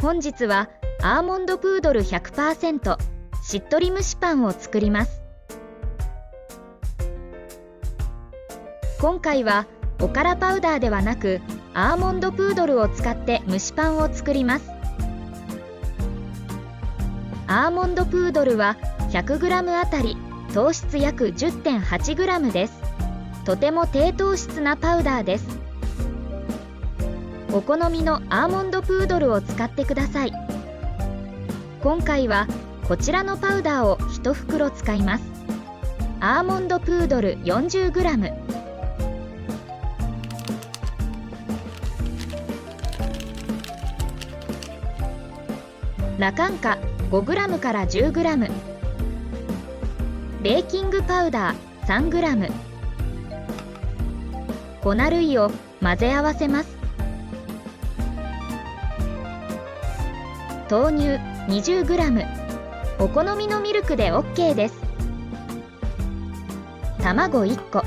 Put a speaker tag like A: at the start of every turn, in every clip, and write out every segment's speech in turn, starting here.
A: 本日はアーモンドプードル 100% しっとり蒸しパンを作ります。今回はおからパウダーではなくアーモンドプードルを使って蒸しパンを作ります。アーモンドプードルは 100g あたり糖質約 10.8g です。とても低糖質なパウダーです。お好みのアーモンドプードルを使ってください。今回はこちらのパウダーを1袋使います。アーモンドプードル 40g、 ラカンカ 5g から 10g、 ベーキングパウダー 3g、 粉類を混ぜ合わせます。豆乳 20g、 お好みのミルクで OK です。卵1個、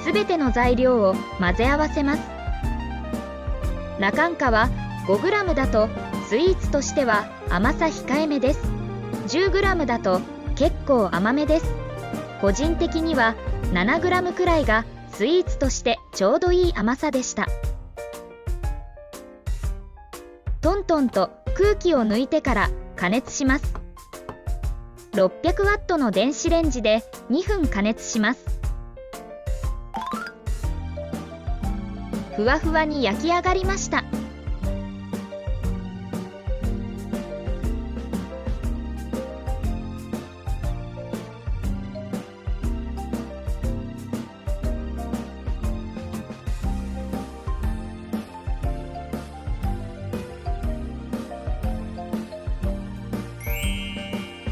A: すべての材料を混ぜ合わせます。ラカンカは 5g だとスイーツとしては甘さ控えめです。10g だと結構甘めです。個人的には 7g くらいがスイーツとしてちょうどいい甘さでした。トントンと空気を抜いてから加熱します。600ワットの電子レンジで2分加熱します。ふわふわに焼き上がりました。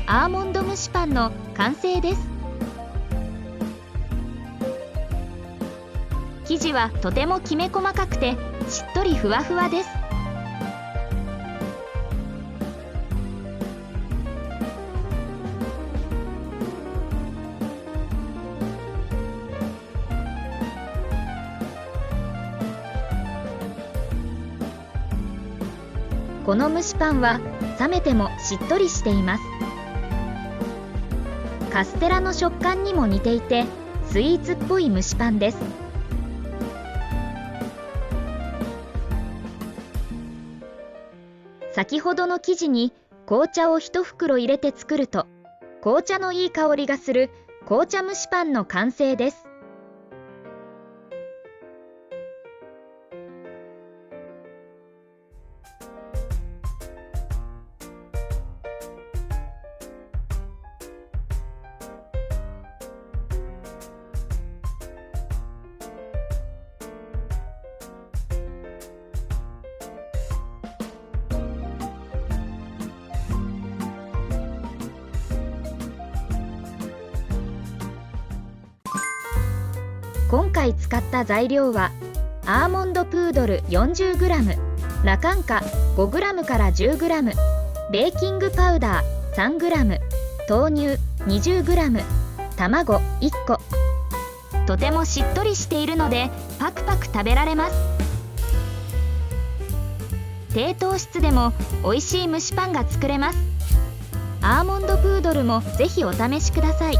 A: アーモンド蒸しパンの完成です。生地はとてもきめ細かくてしっとりふわふわです。この蒸しパンは冷めてもしっとりしています。カステラの食感にも似ていてスイーツっぽい蒸しパンです。先ほどの生地に紅茶を1袋入れて作ると紅茶のいい香りがする紅茶蒸しパンの完成です。今回使った材料はアーモンドプードル 40g、 ラカンカ 5g から 10g、 ベーキングパウダー 3g、 豆乳 20g、 卵1個。とてもしっとりしているのでパクパク食べられます。低糖質でも美味しい蒸しパンが作れます。アーモンドプードルもぜひお試しください。